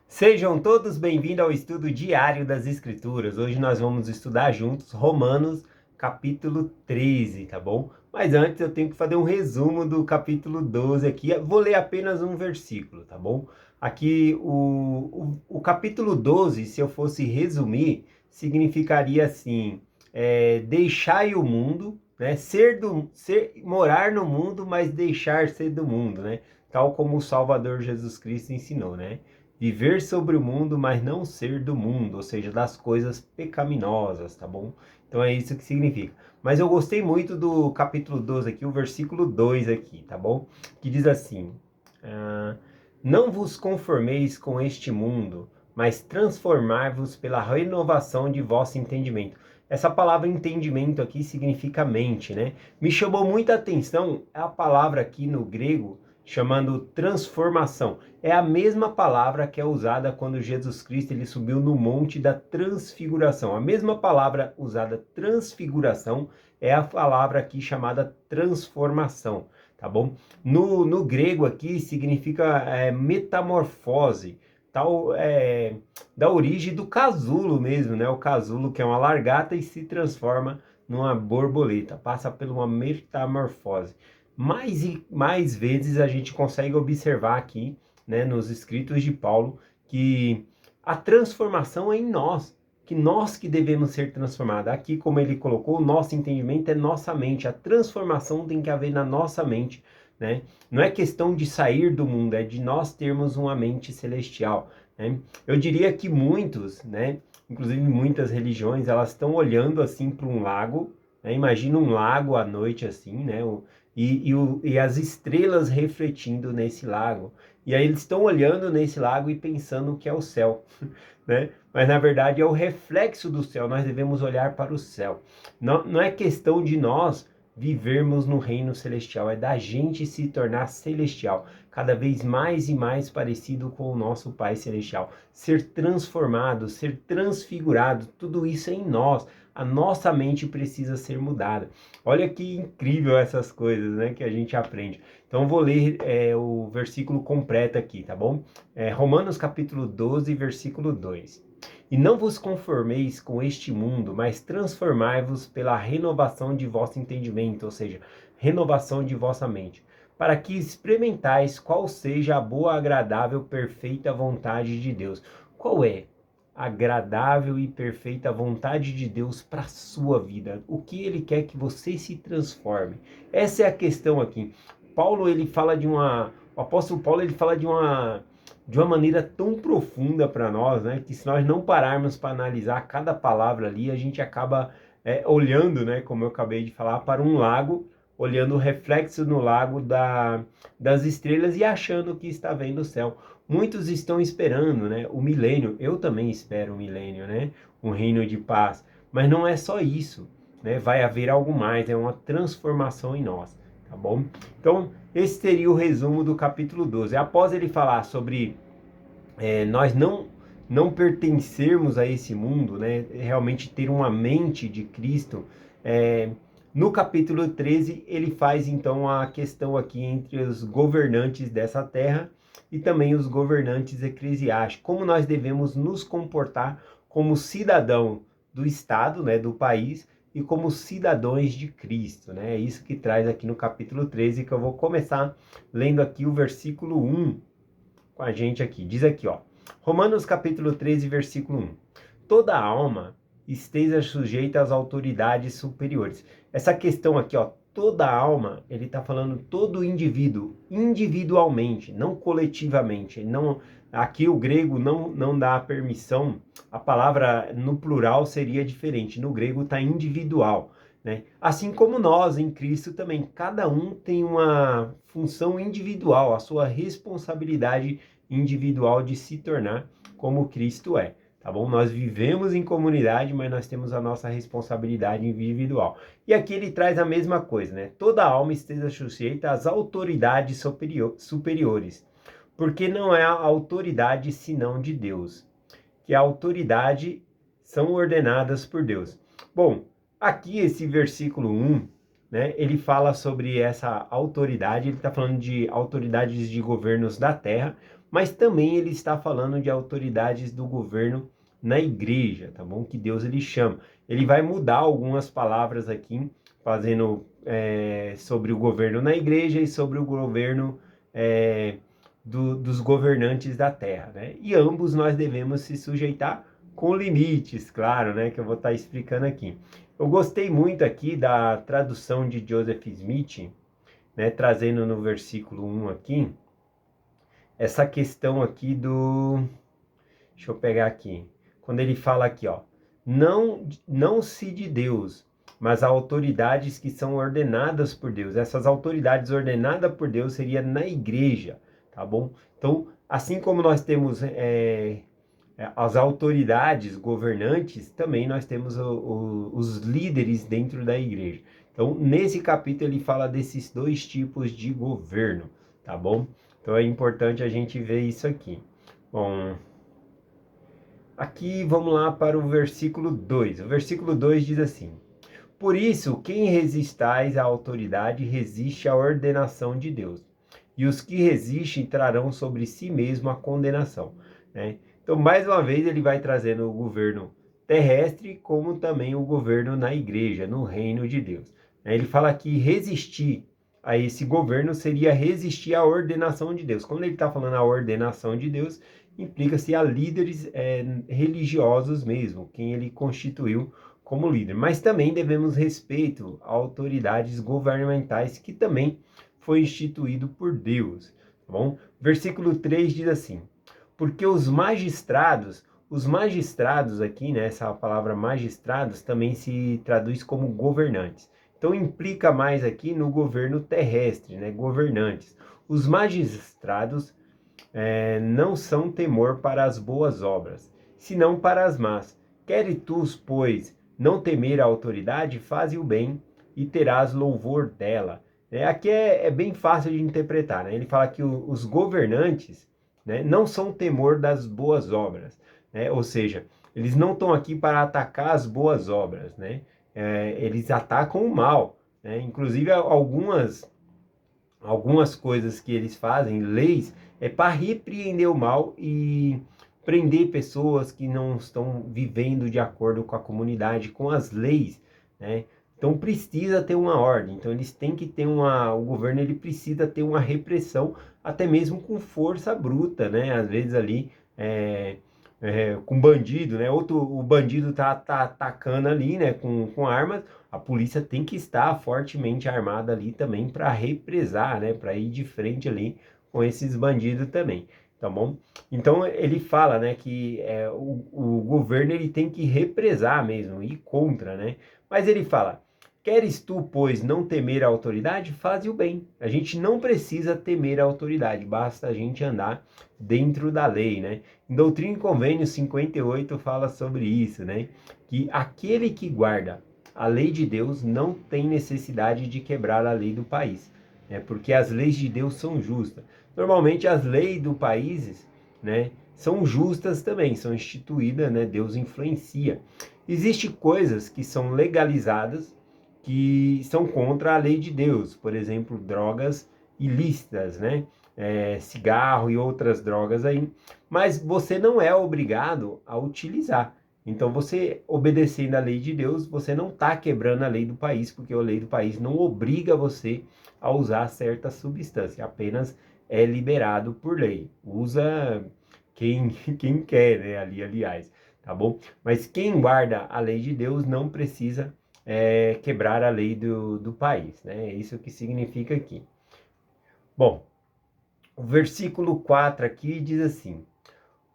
Sejam todos bem-vindos ao estudo diário das Escrituras. Hoje nós vamos estudar juntos Romanos, capítulo 13, tá bom? Mas antes eu tenho que fazer um resumo do capítulo 12 aqui. Eu vou ler apenas um versículo, tá bom? Aqui o capítulo 12, se eu fosse resumir, significaria assim: deixai o mundo, né? Morar no mundo, mas deixar ser do mundo, né? Tal como o Salvador Jesus Cristo ensinou, né? Viver sobre o mundo, mas não ser do mundo, ou seja, das coisas pecaminosas, tá bom? Então é isso que significa. Mas eu gostei muito do capítulo 12 aqui, o versículo 2 aqui, tá bom? Que diz assim: ah, não vos conformeis com este mundo, mas transformai-vos pela renovação de vosso entendimento. Essa palavra entendimento aqui significa mente, né? Me chamou muita atenção a palavra aqui no grego chamando transformação. É a mesma palavra que é usada quando Jesus Cristo ele subiu no monte da transfiguração. A mesma palavra usada transfiguração é a palavra aqui chamada transformação, tá bom? No grego aqui significa metamorfose, tal, da origem do casulo mesmo, né? O casulo que é uma largata e se transforma numa borboleta, passa por uma metamorfose. Mais e mais vezes a gente consegue observar aqui, né, nos escritos de Paulo, que a transformação é em nós, que devemos ser transformados. Aqui, como ele colocou, o nosso entendimento é nossa mente, a transformação tem que haver na nossa mente, né? Não é questão de sair do mundo, é de nós termos uma mente celestial, né? Eu diria que muitos, né, inclusive muitas religiões, elas estão olhando assim para um lago, né? Imagina um lago à noite assim, né? E as estrelas refletindo nesse lago. E aí eles estão olhando nesse lago e pensando que é o céu, né? Mas na verdade é o reflexo do céu, nós devemos olhar para o céu. Não é questão de nós vivermos no reino celestial, é da gente se tornar celestial, cada vez mais e mais parecido com o nosso Pai Celestial. Ser transformado, ser transfigurado, tudo isso é em nós. A nossa mente precisa ser mudada. Olha que incrível essas coisas, né, que a gente aprende. Então eu vou ler o versículo completo aqui, tá bom? Romanos capítulo 12, versículo 2. E não vos conformeis com este mundo, mas transformai-vos pela renovação de vosso entendimento, ou seja, renovação de vossa mente, para que experimentais qual seja a boa, agradável, perfeita vontade de Deus. Qual é a agradável e perfeita vontade de Deus para a sua vida? O que ele quer que você se transforme? Essa é a questão aqui. O apóstolo Paulo ele fala de uma maneira tão profunda para nós, né, que se nós não pararmos para analisar cada palavra ali, a gente acaba olhando, né, como eu acabei de falar, para um lago, olhando o reflexo no lago das estrelas e achando que está vendo o céu. Muitos estão esperando, né, o milênio. Eu também espero o milênio, né, um reino de paz. Mas não é só isso, né? Vai haver algo mais, é uma transformação em nós, tá bom? Então, esse seria o resumo do capítulo 12. Após ele falar sobre nós não pertencermos a esse mundo, né? Realmente ter uma mente de Cristo, no capítulo 13 ele faz então a questão aqui entre os governantes dessa terra e também os governantes eclesiásticos, como nós devemos nos comportar como cidadão do Estado, né, do país, e como cidadãos de Cristo, né? É isso que traz aqui no capítulo 13, que eu vou começar lendo aqui o versículo 1 com a gente aqui. Diz aqui, ó, Romanos capítulo 13, versículo 1. Toda alma esteja sujeita às autoridades superiores. Essa questão aqui, ó, toda alma, ele está falando todo indivíduo, individualmente, não coletivamente. Não, aqui o grego não dá permissão, a palavra no plural seria diferente, no grego está individual, né? Assim como nós em Cristo também, cada um tem uma função individual, a sua responsabilidade individual de se tornar como Cristo é. Tá bom? Nós vivemos em comunidade, mas nós temos a nossa responsabilidade individual. E aqui ele traz a mesma coisa, né? Toda alma esteja sujeita às autoridades superiores, porque não é a autoridade senão de Deus, que a autoridade são ordenadas por Deus. Bom, aqui esse versículo 1, né, ele fala sobre essa autoridade, ele está falando de autoridades de governos da terra, mas também ele está falando de autoridades do governo na igreja, tá bom? Que Deus ele chama. Ele vai mudar algumas palavras aqui, fazendo sobre o governo na igreja e sobre o governo dos governantes da terra, né? E ambos nós devemos se sujeitar com limites, claro, né? Que eu vou estar explicando aqui. Eu gostei muito aqui da tradução de Joseph Smith, né? Trazendo no versículo 1 aqui, essa questão aqui deixa eu pegar aqui. Quando ele fala aqui, ó, não se de Deus, mas a autoridades que são ordenadas por Deus. Essas autoridades ordenadas por Deus seria na igreja, tá bom? Então, assim como nós temos as autoridades governantes, também nós temos os líderes dentro da igreja. Então, nesse capítulo ele fala desses dois tipos de governo, tá bom? Então é importante a gente ver isso aqui. Bom, aqui vamos lá para o versículo 2. O versículo 2 diz assim: Por isso, quem resistais à autoridade, resiste à ordenação de Deus. E os que resistem trarão sobre si mesmo a condenação, né? Então, mais uma vez, ele vai trazendo o governo terrestre, como também o governo na igreja, no reino de Deus. Ele fala que resistir a esse governo seria resistir à ordenação de Deus. Quando ele está falando a ordenação de Deus, implica-se a líderes religiosos mesmo, quem ele constituiu como líder. Mas também devemos respeito a autoridades governamentais que também foi instituído por Deus, tá bom? Versículo 3 diz assim: Porque os magistrados aqui, né, essa palavra magistrados também se traduz como governantes. Então implica mais aqui no governo terrestre, né, governantes. Os magistrados não são temor para as boas obras, senão para as más. Queres tu, pois, não temer a autoridade, faze o bem e terás louvor dela. Aqui é bem fácil de interpretar, né? Ele fala que os governantes, né, não são temor das boas obras, né? Ou seja, eles não estão aqui para atacar as boas obras, né? Eles atacam o mal, né? Inclusive algumas coisas que eles fazem, leis, é para repreender o mal e prender pessoas que não estão vivendo de acordo com a comunidade, com as leis, né? Então precisa ter uma ordem. Então eles têm que ter o governo ele precisa ter uma repressão, até mesmo com força bruta, né? Às vezes ali com bandido, né? O bandido tá atacando ali, né? Com armas. A polícia tem que estar fortemente armada ali também para represar, né? Para ir de frente ali com esses bandidos também, tá bom? Então ele fala, né, que o governo ele tem que represar mesmo, ir contra, né? Mas ele fala: Queres tu, pois, não temer a autoridade? Faze o bem. A gente não precisa temer a autoridade, basta a gente andar dentro da lei, né? Em Doutrina e Convênio 58 fala sobre isso, né? Que aquele que guarda a lei de Deus não tem necessidade de quebrar a lei do país, né? Porque as leis de Deus são justas. Normalmente as leis do país, né, são justas também, são instituídas, né? Deus influencia. Existem coisas que são legalizadas, que são contra a lei de Deus, por exemplo, drogas ilícitas, né? Cigarro e outras drogas aí, mas você não é obrigado a utilizar. Então, você obedecendo a lei de Deus, você não está quebrando a lei do país, porque a lei do país não obriga você a usar certa substância, apenas é liberado por lei. Usa quem quer, né? Ali, aliás, tá bom? Mas quem guarda a lei de Deus não precisa quebrar a lei do país, né? É isso que significa aqui. Bom, o versículo 4 aqui diz assim: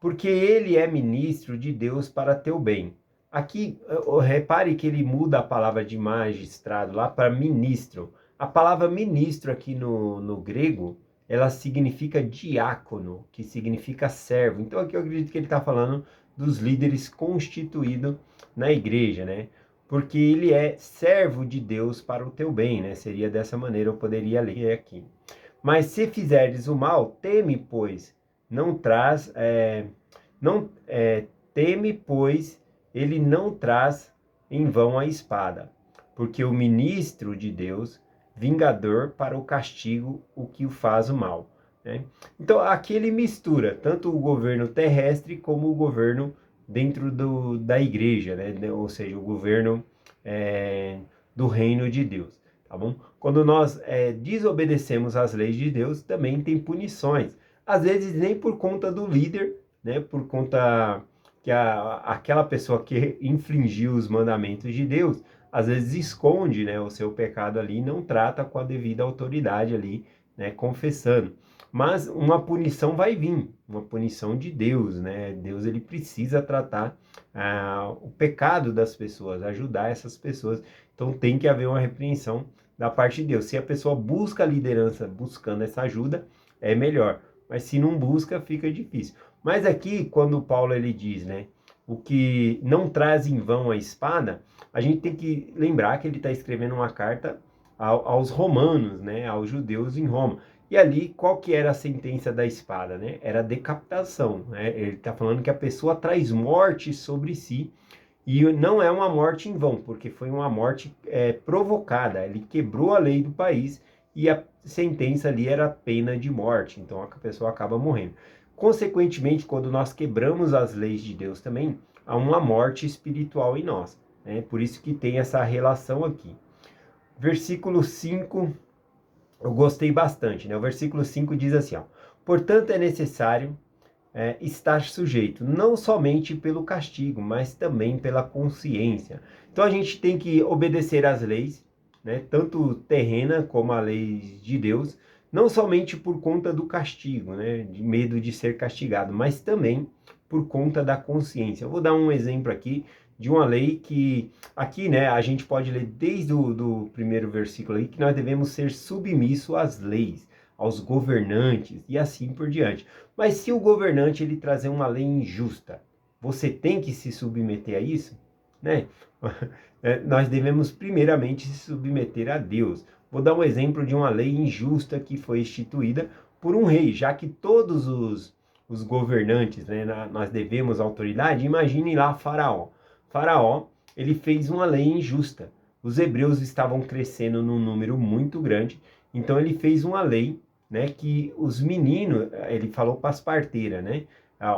Porque ele é ministro de Deus para teu bem. Aqui, repare que ele muda a palavra de magistrado lá para ministro. A palavra ministro aqui no grego, ela significa diácono, que significa servo. Então aqui eu acredito que ele está falando dos líderes constituídos na igreja, né? Porque ele é servo de Deus para o teu bem, né? Seria dessa maneira, eu poderia ler aqui. Mas se fizeres o mal, teme, pois, não traz, não teme, pois, ele não traz em vão a espada, porque o ministro de Deus, vingador para o castigo, o que o faz o mal. né? Então, aqui ele mistura tanto o governo terrestre como o governo dentro da igreja, né? Ou seja, o governo é, do reino de Deus, tá bom? Quando nós desobedecemos às leis de Deus, também tem punições. Às vezes nem por conta do líder, né? Por conta que aquela pessoa que infringiu os mandamentos de Deus, às vezes esconde, né, o seu pecado ali e não trata com a devida autoridade ali, né, confessando. Mas uma punição vai vir, uma punição de Deus, né? Deus ele precisa tratar o pecado das pessoas, ajudar essas pessoas. Então tem que haver uma repreensão da parte de Deus. Se a pessoa busca a liderança, buscando essa ajuda, é melhor. Mas se não busca, fica difícil. Mas aqui, quando Paulo ele diz, né, o que não traz em vão a espada, a gente tem que lembrar que ele está escrevendo uma carta aos romanos, né, aos judeus em Roma. E ali, qual que era a sentença da espada, né? Era decapitação, né? Ele está falando que a pessoa traz morte sobre si e não é uma morte em vão, porque foi uma morte provocada. Ele quebrou a lei do país e a sentença ali era pena de morte. Então a pessoa acaba morrendo. Consequentemente, quando nós quebramos as leis de Deus também, há uma morte espiritual em nós, né? Por isso que tem essa relação aqui. Versículo 5 eu gostei bastante, né? O versículo 5 diz assim, ó: portanto é necessário estar sujeito, não somente pelo castigo, mas também pela consciência. Então a gente tem que obedecer às leis, né? Tanto terrena como a lei de Deus, não somente por conta do castigo, né? De medo de ser castigado, mas também por conta da consciência. Eu vou dar um exemplo aqui de uma lei que aqui, né, a gente pode ler desde o do primeiro versículo aí que nós devemos ser submissos às leis, aos governantes e assim por diante. Mas se o governante ele trazer uma lei injusta, você tem que se submeter a isso, né? Nós devemos primeiramente se submeter a Deus. Vou dar um exemplo de uma lei injusta que foi instituída por um rei, já que todos os governantes, né, nós devemos autoridade. Imagine lá Faraó. Faraó, ele fez uma lei injusta. Os hebreus estavam crescendo num número muito grande, então ele fez uma lei, né, que os meninos, ele falou para as parteiras, né,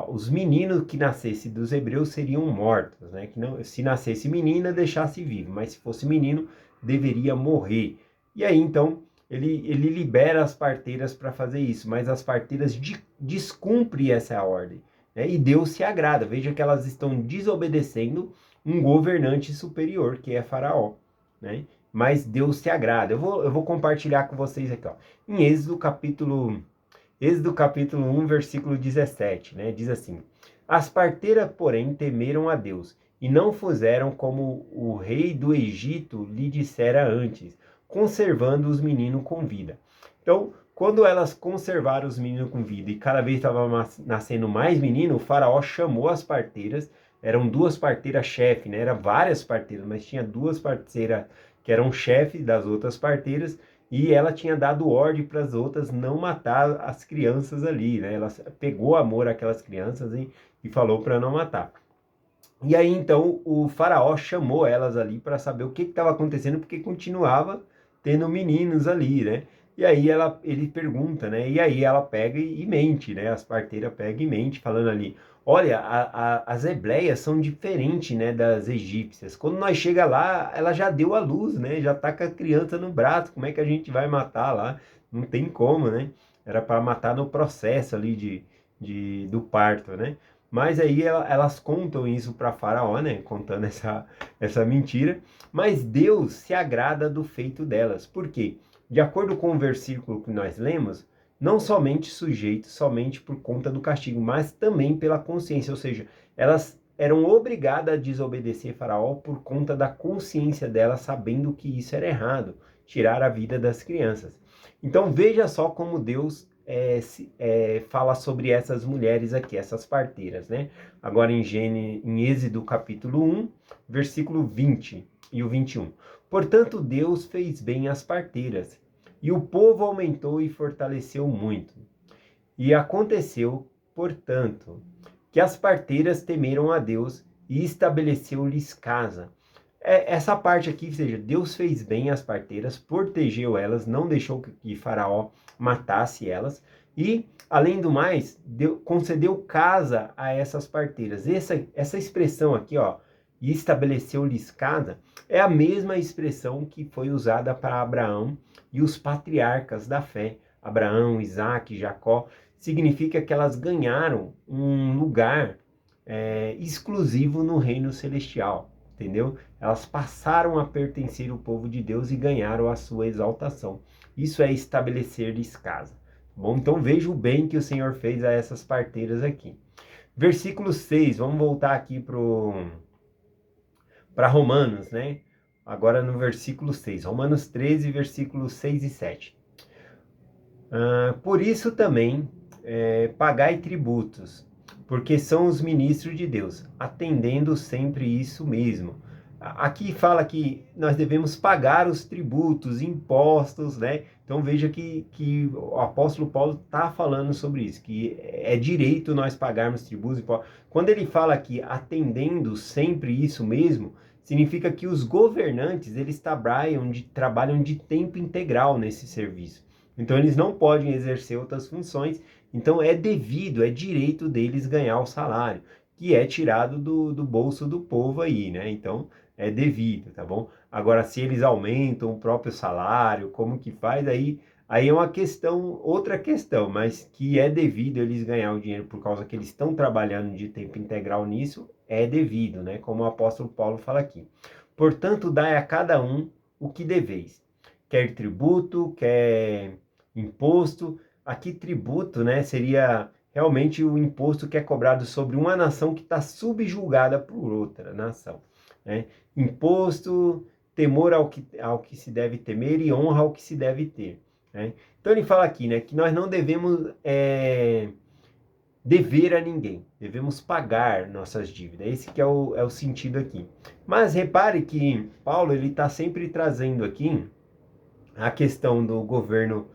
os meninos que nascessem dos hebreus seriam mortos, né, que não, se nascesse menina, deixasse vivo, mas se fosse menino, deveria morrer. E aí, então, ele libera as parteiras para fazer isso, mas as parteiras descumprem essa ordem, né, e Deus se agrada. Veja que elas estão desobedecendo um governante superior, que é Faraó, né, mas Deus se agrada. Eu vou compartilhar com vocês aqui, ó. Em Êxodo capítulo 1, versículo 17, né? Diz assim: as parteiras, porém, temeram a Deus, e não fizeram como o rei do Egito lhe dissera antes, conservando os meninos com vida. Então, quando elas conservaram os meninos com vida e cada vez estava nascendo mais menino, o faraó chamou as parteiras, eram duas parteiras chefe, né? Eram várias parteiras, mas tinha duas parteiras que eram chefes das outras parteiras, e ela tinha dado ordem para as outras não matar as crianças ali, né? Ela pegou amor àquelas crianças e falou para não matar. E aí então o faraó chamou elas ali para saber o que estava acontecendo, porque continuava tendo meninos ali, né? E aí ele pergunta, né? E aí ela pega e mente, né? As parteiras pegam e mente, falando ali: olha, as hebreias são diferentes, né, das egípcias. Quando nós chega lá, ela já deu a luz, né? Já tá com a criança no braço. Como é que a gente vai matar lá? Não tem como, né? Era para matar no processo ali do parto, né? Mas aí elas contam isso para Faraó, né? Contando essa mentira. Mas Deus se agrada do feito delas. Por quê? De acordo com o versículo que nós lemos, não somente sujeito, somente por conta do castigo, mas também pela consciência. Ou seja, elas eram obrigadas a desobedecer Faraó por conta da consciência delas, sabendo que isso era errado, tirar a vida das crianças. Então veja só como Deus fala sobre essas mulheres aqui, essas parteiras, né? Agora em Êxodo capítulo 1, versículo 20 e o 21. Portanto, Deus fez bem às parteiras, e o povo aumentou e fortaleceu muito. E aconteceu, portanto, que as parteiras temeram a Deus e estabeleceu-lhes casa. Essa parte aqui, ou seja, Deus fez bem às parteiras, protegeu elas, não deixou que Faraó matasse elas. E, além do mais, concedeu casa a essas parteiras. Essa expressão aqui, ó, e estabeleceu-lhes casa, é a mesma expressão que foi usada para Abraão e os patriarcas da fé, Abraão, Isaac, Jacó. Significa que elas ganharam um lugar exclusivo no reino celestial, entendeu? Elas passaram a pertencer ao povo de Deus e ganharam a sua exaltação. Isso é estabelecer-lhes casa. Bom, então veja o bem que o Senhor fez a essas parteiras aqui. Versículo 6, vamos voltar aqui para Romanos, né? Agora no versículo 6, Romanos 13, versículos 6 e 7. Por isso também pagai tributos, porque são os ministros de Deus, atendendo sempre isso mesmo. Aqui fala que nós devemos pagar os tributos, impostos, né? Então veja que o apóstolo Paulo está falando sobre isso, que é direito nós pagarmos tributos, impostos. Quando ele fala aqui atendendo sempre isso mesmo, significa que os governantes eles trabalham de tempo integral nesse serviço. Então eles não podem exercer outras funções, então é devido, é direito deles ganhar o salário, que é tirado do bolso do povo aí, né? Então é devido, tá bom? Agora, se eles aumentam o próprio salário, como que faz, aí é uma questão, outra questão, mas que é devido eles ganhar o dinheiro por causa que eles estão trabalhando de tempo integral nisso, é devido, né? Como o apóstolo Paulo fala aqui. Portanto, dai a cada um o que deveis, quer tributo, quer imposto. Aqui tributo, né, seria realmente o imposto que é cobrado sobre uma nação que está subjugada por outra nação, né? Imposto, temor ao que se deve temer e honra ao que se deve ter, né? Então ele fala aqui, né, que nós não devemos dever a ninguém, devemos pagar nossas dívidas. Esse que é o sentido aqui. Mas repare que Paulo ele está sempre trazendo aqui a questão do governo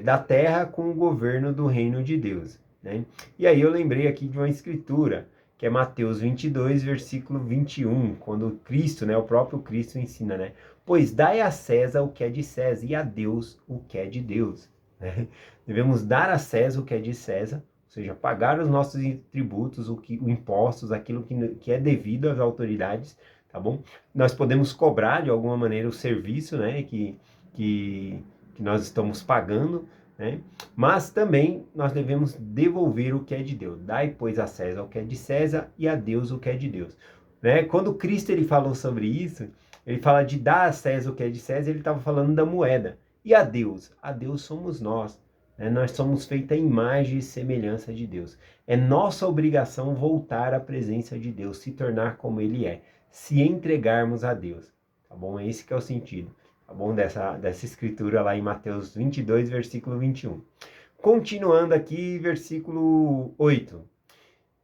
da terra com o governo do reino de Deus, né? E aí eu lembrei aqui de uma escritura, que é Mateus 22, versículo 21, quando Cristo, né, o próprio Cristo ensina, né? Pois dai a César o que é de César e a Deus o que é de Deus, né? Devemos dar a César o que é de César, ou seja, pagar os nossos tributos, os impostos, aquilo que é devido às autoridades, tá bom? Nós podemos cobrar de alguma maneira o serviço, né, que nós estamos pagando, né? Mas também nós devemos devolver o que é de Deus. Dai, pois, a César o que é de César e a Deus o que é de Deus, né? Quando Cristo ele falou sobre isso, ele fala de dar a César o que é de César, ele estava falando da moeda. E a Deus somos nós, né? Nós somos feita a imagem e semelhança de Deus. É nossa obrigação voltar à presença de Deus, se tornar como Ele é, se entregarmos a Deus, tá bom? Esse que é o sentido, tá bom? Dessa escritura lá em Mateus 22, versículo 21. Continuando aqui, versículo 8.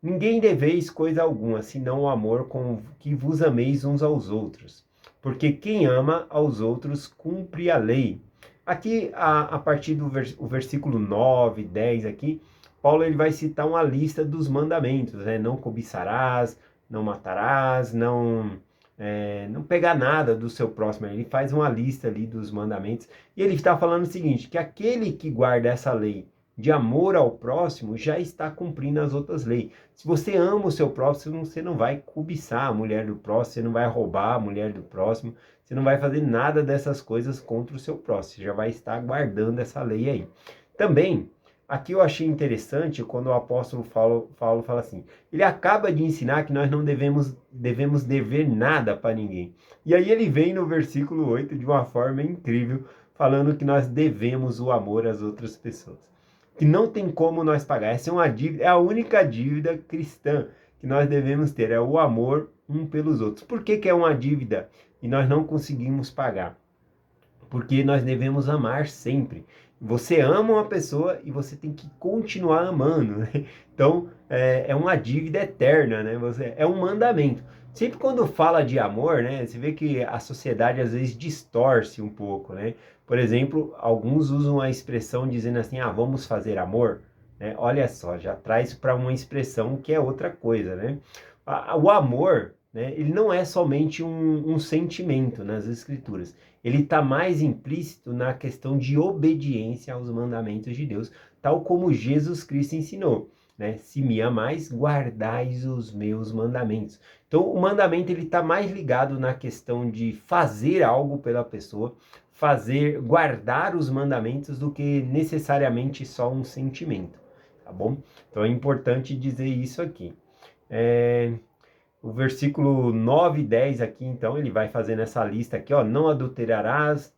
Ninguém deveis coisa alguma, senão o amor com que vos ameis uns aos outros. Porque quem ama aos outros cumpre a lei. Aqui, a partir do versículo 9, 10 aqui, Paulo ele vai citar uma lista dos mandamentos, né? Não cobiçarás, não matarás, não pegar nada do seu próximo. Ele faz uma lista ali dos mandamentos. E ele está falando o seguinte, que aquele que guarda essa lei de amor ao próximo já está cumprindo as outras leis. Se você ama o seu próximo, você não vai cobiçar a mulher do próximo, você não vai roubar a mulher do próximo, você não vai fazer nada dessas coisas contra o seu próximo, você já vai estar guardando essa lei aí. Também, aqui eu achei interessante quando o apóstolo Paulo fala assim, ele acaba de ensinar que nós não devemos dever nada para ninguém. E aí ele vem no versículo 8 de uma forma incrível, falando que nós devemos o amor às outras pessoas, que não tem como nós pagar. Essa é uma dívida, é a única dívida cristã que nós devemos ter, é o amor um pelos outros. Por que é uma dívida e nós não conseguimos pagar? Porque nós devemos amar sempre. Você ama uma pessoa e você tem que continuar amando, né? Então, é uma dívida eterna, né? É um mandamento. Sempre quando fala de amor, né? Você vê que a sociedade às vezes distorce um pouco, né? Por exemplo, alguns usam a expressão dizendo assim, vamos fazer amor, né? Olha só, já traz para uma expressão que é outra coisa, né? O amor, né? Ele não é somente um sentimento nas escrituras. Ele está mais implícito na questão de obediência aos mandamentos de Deus tal como Jesus Cristo ensinou, né? Se me amais, guardais os meus mandamentos. Então, o mandamento ele está mais ligado na questão de fazer algo pela pessoa, guardar os mandamentos do que necessariamente só um sentimento, tá bom? Então, é importante dizer isso aqui. O versículo 9 e 10 aqui, então, ele vai fazendo essa lista aqui, ó, não adulterarás,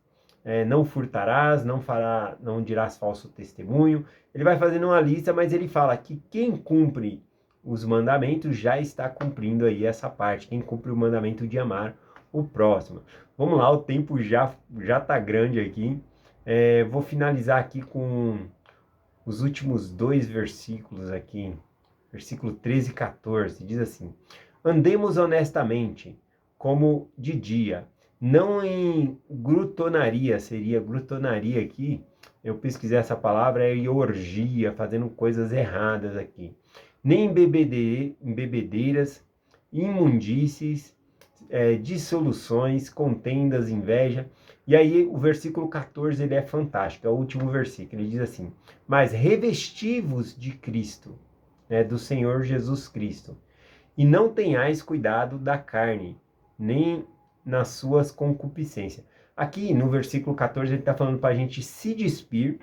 não furtarás, não dirás falso testemunho. Ele vai fazendo uma lista, mas ele fala que quem cumpre os mandamentos já está cumprindo aí essa parte, quem cumpre o mandamento de amar o próximo. Vamos lá, o tempo já tá grande aqui. Vou finalizar aqui com os últimos 2 versículos aqui, versículo 13 e 14, diz assim: andemos honestamente, como de dia, não em glutonaria, seria glutonaria aqui, eu pesquisei essa palavra, é orgia, fazendo coisas erradas aqui, nem em bebedeiras, imundícies, dissoluções, contendas, inveja. E aí o versículo 14 ele é fantástico, é o último versículo, ele diz assim: mas revesti-vos de Cristo, né, do Senhor Jesus Cristo, e não tenhais cuidado da carne, nem nas suas concupiscências. Aqui no versículo 14 ele está falando para a gente se despir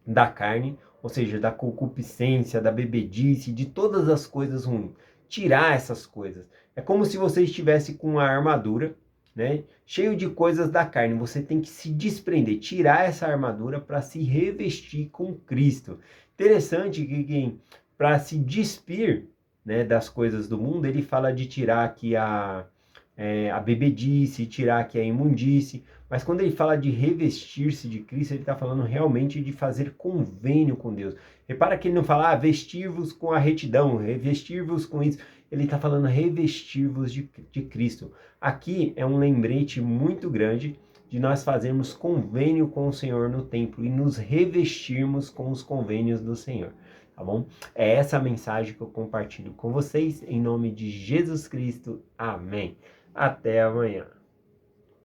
da carne, ou seja, da concupiscência, da bebedice, de todas as coisas ruins. Tirar essas coisas. É como se você estivesse com uma armadura, né, cheio de coisas da carne. Você tem que se desprender, tirar essa armadura para se revestir com Cristo. Interessante que para se despir, né, das coisas do mundo, ele fala de tirar aqui a bebedice, tirar aqui a imundície, mas quando ele fala de revestir-se de Cristo, ele está falando realmente de fazer convênio com Deus. Repara que ele não fala, vestir-vos com a retidão, revestir-vos com isso. Ele está falando revestir-vos de Cristo. Aqui é um lembrete muito grande de nós fazermos convênio com o Senhor no templo e nos revestirmos com os convênios do Senhor. Tá bom? É essa a mensagem que eu compartilho com vocês, em nome de Jesus Cristo. Amém. Até amanhã.